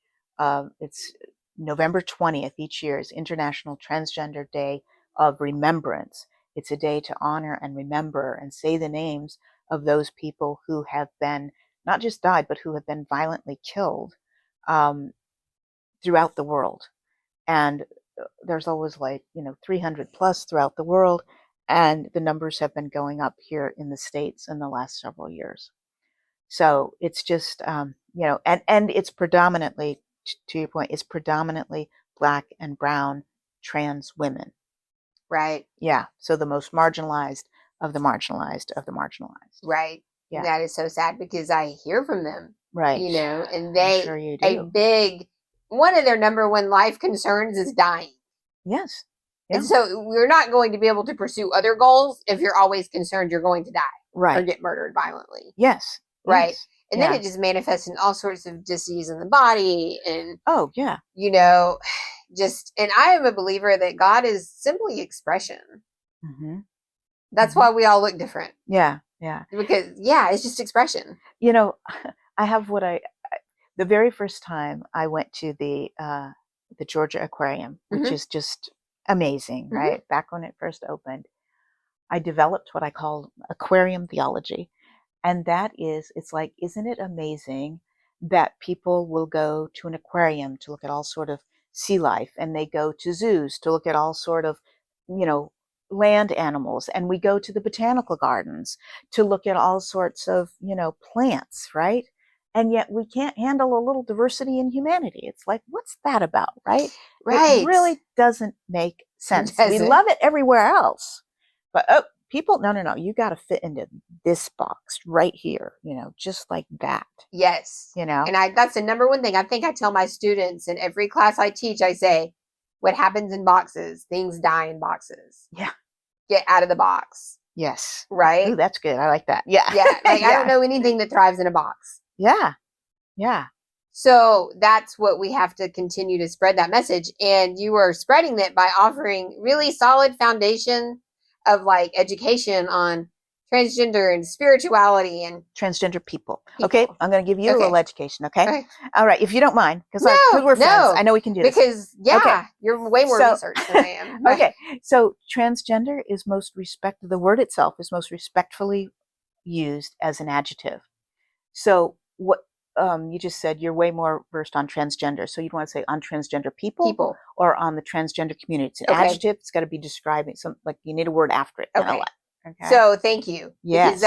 It's November 20th each year is International Transgender Day of Remembrance. It's a day to honor and remember and say the names of those people who have been, not just died, but who have been violently killed throughout the world. And there's always 300 plus throughout the world. And the numbers have been going up here in the States in the last several years. So it's just, and it's predominantly, to your point, it's predominantly Black and brown trans women. Right. Yeah. So the most marginalized of the marginalized of the marginalized. Right. Yeah. That is so sad because I hear from them. Right. And they, I'm sure you do. One of their number one life concerns is dying. Yes. Yeah. And so we're not going to be able to pursue other goals if you're always concerned you're going to die. Right. Or get murdered violently. Yes. Right. Yes. And then it just manifests in all sorts of disease in the body. And, oh, yeah. And I am a believer that God is simply expression. Mm-hmm. That's why we all look different. Yeah. Yeah. Because, it's just expression. I have the very first time I went to the Georgia Aquarium, which is just amazing, right? Back when it first opened, I developed what I call aquarium theology. And that is, it's like, isn't it amazing that people will go to an aquarium to look at all sort of sea life, and they go to zoos to look at all sort of, land animals, and we go to the botanical gardens to look at all sorts of, plants, right? And yet we can't handle a little diversity in humanity. It's like, what's that about, right? Right. It really doesn't make sense. We love it everywhere else. But, people, no, you got to fit into this box right here, just like that. Yes. And that's the number one thing I think I tell my students in every class I teach. I say, what happens in boxes, things die in boxes. Yeah. Get out of the box. Yes. Right? Ooh, that's good. I like that. Yeah. Yeah. I don't know anything that thrives in a box. Yeah. Yeah. So that's what we have to continue to spread that message. And you are spreading that by offering really solid foundation of education on transgender and spirituality and transgender people. Okay, I'm going to give you a little education. Okay, all right, if you don't mind, because we're friends, I know we can do this. Because you're way more researched than I am. Okay, so transgender is most respected. The word itself is most respectfully used as an adjective. So what you just said, you're way more versed on transgender. So you'd want to say on transgender people. Or on the transgender community. It's an adjective. It's got to be describing something, like you need a word after it. Okay. So thank you. Yes.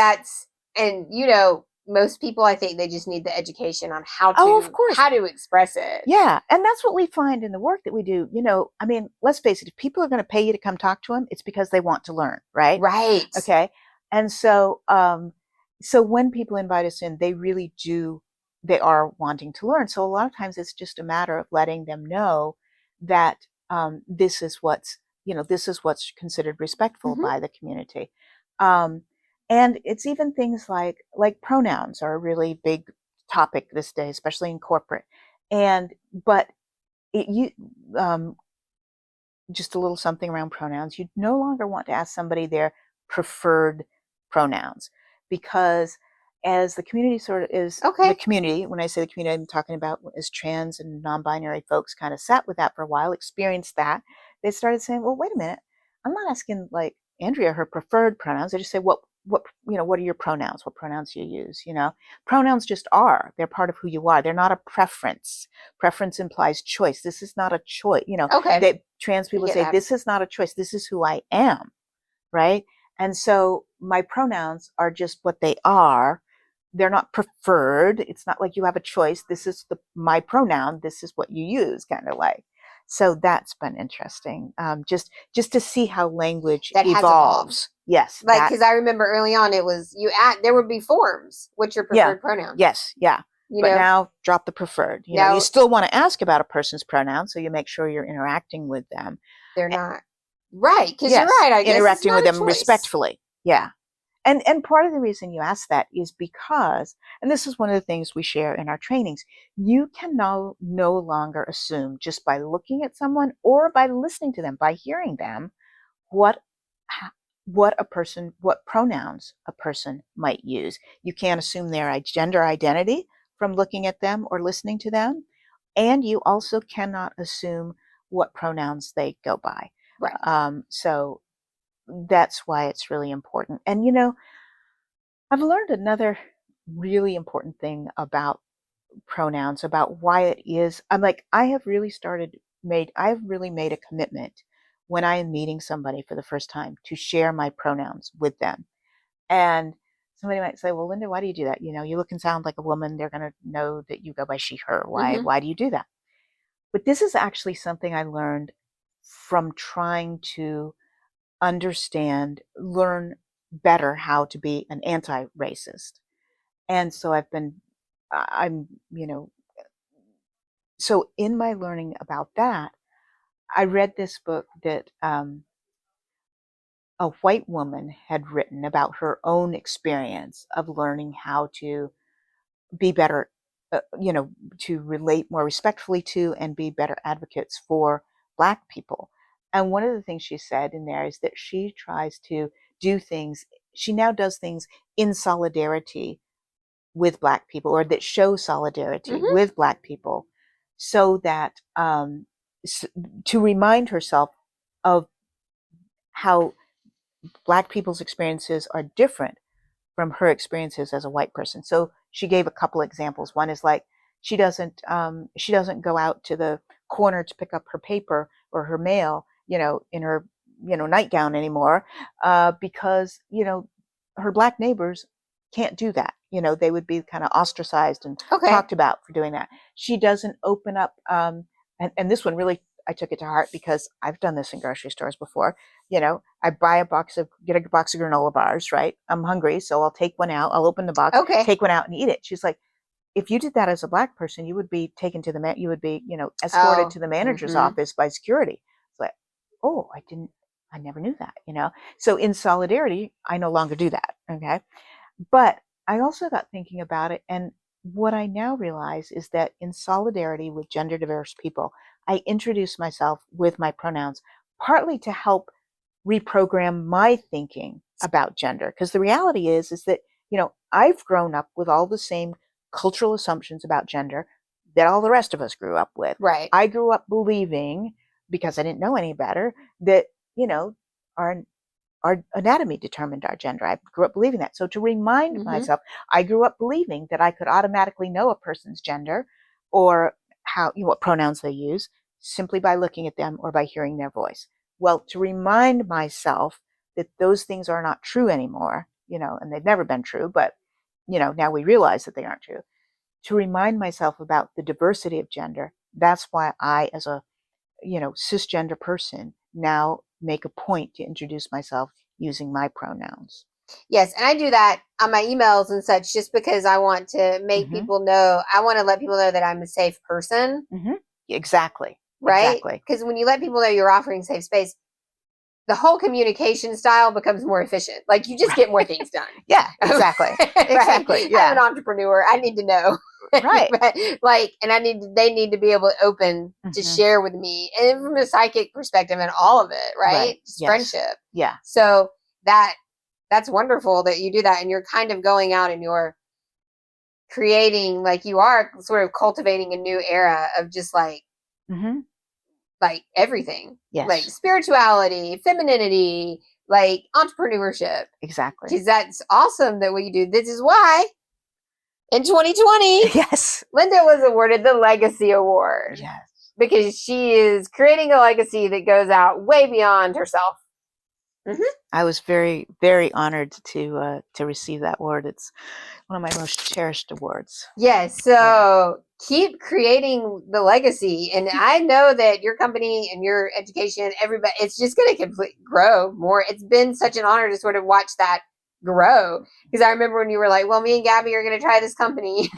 Because most people, I think they just need the education on how to express it. Yeah. And that's what we find in the work that we do. Let's face it, if people are going to pay you to come talk to them, it's because they want to learn, right? Right. Okay. And so, so when people invite us in, they really do, they are wanting to learn. So a lot of times it's just a matter of letting them know that this is what's considered respectful by the community. And it's even things like pronouns are a really big topic this day, especially in corporate. But just a little something around pronouns. You no longer want to ask somebody their preferred pronouns, because as the community sort of is the community, when I say the community, I'm talking about as trans and non-binary folks kind of sat with that for a while, experienced that, they started saying, well, wait a minute, I'm not asking Andrea her preferred pronouns. I just say, what are your pronouns? What pronouns do you use? Pronouns just are. They're part of who you are. They're not a preference. Preference implies choice. This is not a choice. Trans people say, this is not a choice. This is who I am, right? And so my pronouns are just what they are. They're not preferred. It's not like you have a choice. This is my pronoun. This is what you use, kind of like. So that's been interesting, just to see how language evolves. Yes, because I remember early on, it was there would be forms. What's your preferred pronoun? Yes, yeah. But now drop the preferred. You still want to ask about a person's pronoun, so you make sure you're interacting with them. They're not right, because you're right. I guess interacting with them respectfully. Yeah. And part of the reason you ask that is because, and this is one of the things we share in our trainings, you can no longer assume just by looking at someone or by listening to them, by hearing them, what pronouns a person might use. You can't assume their gender identity from looking at them or listening to them. And you also cannot assume what pronouns they go by. Right. So that's why it's really important. And, I've learned another really important thing about pronouns, about why it is. I have really made a commitment when I am meeting somebody for the first time to share my pronouns with them. And somebody might say, well, Linda, why do you do that? You look and sound like a woman. They're going to know that you go by she, her. Why do you do that? But this is actually something I learned from trying to learn better how to be an anti-racist. And so so in my learning about that, I read this book that a white woman had written about her own experience of learning how to be better, to relate more respectfully to and be better advocates for Black people. And one of the things she said in there is that she tries to she now does things in solidarity with Black people, or that show solidarity with Black people, so that to remind herself of how Black people's experiences are different from her experiences as a white person. So she gave a couple examples. One is like she doesn't go out to the corner to pick up her paper or her mail, in her nightgown anymore, because her Black neighbors can't do that. They would be kind of ostracized and talked about for doing that. She doesn't open up, and this one really, I took it to heart because I've done this in grocery stores before. I get a box of granola bars, right? I'm hungry, so I'll take one out. I'll open the box, take one out and eat it. She's like, if you did that as a Black person, you would be taken to escorted to the manager's office by security. It's like, oh, I never knew that, So in solidarity, I no longer do that. Okay. But I also got thinking about it, and what I now realize is that in solidarity with gender diverse people, I introduce myself with my pronouns, partly to help reprogram my thinking about gender. Because the reality is that, I've grown up with all the same cultural assumptions about gender that all the rest of us grew up with. Right. I grew up believing, because I didn't know any better, that, our anatomy determined our gender. I grew up believing that. So to remind myself, I grew up believing that I could automatically know a person's gender or what pronouns they use simply by looking at them or by hearing their voice. Well, to remind myself that those things are not true anymore, and they've never been true, but, now we realize that they aren't true. To remind myself about the diversity of gender, that's why I, as a, cisgender person, now make a point to introduce myself using my pronouns. Yes, and I do that on my emails and such just because I want to make people know, I want to let people know that I'm a safe person. Exactly. Right? Because when you let people know you're offering safe space, the whole communication style becomes more efficient. Like you just get more things done. Yeah, exactly. Exactly. Yeah. I'm an entrepreneur. I need to know. Right. And they need to be able to open to share with me, and from a psychic perspective and all of it, right? Just friendship. Yeah. So that's wonderful that you do that, and you're kind of going out and you're creating, like you are sort of cultivating a new era of just like everything. Yes. Like spirituality, femininity, like entrepreneurship. Exactly. Because that's awesome that what you do. This is why in 2020, yes, Linda was awarded the Legacy Award. Yes. Because she is creating a legacy that goes out way beyond herself. I was very, very honored to receive that award. It's one of my most cherished awards. Yes, so keep creating the legacy, and I know that your company and your education, everybody, it's just going to grow more. It's been such an honor to sort of watch that grow, because I remember when you were like, well, me and Gabby are going to try this company.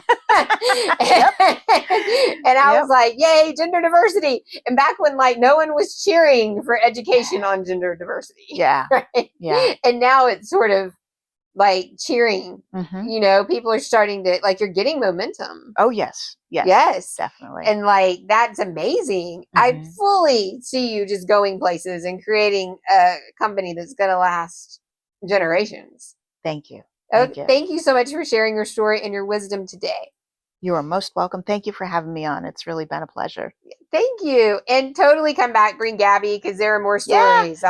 And I was like, yay, gender diversity. And back when like no one was cheering for education on gender diversity. Yeah. Right? Yeah. And now it's sort of like cheering, people are starting to, like, you're getting momentum. Oh, yes. Yes. Definitely. And like, that's amazing. I fully see you just going places and creating a company that's going to last generations. Thank you. Thank you so much for sharing your story and your wisdom today. You are most welcome. Thank you for having me on. It's really been a pleasure. Thank you. And totally come back, bring Gabby, because there are more stories.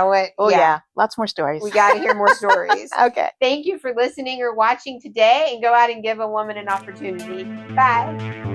Yeah. Lots more stories. We got to hear more stories. Okay. Thank you for listening or watching today, and go out and give a woman an opportunity. Bye.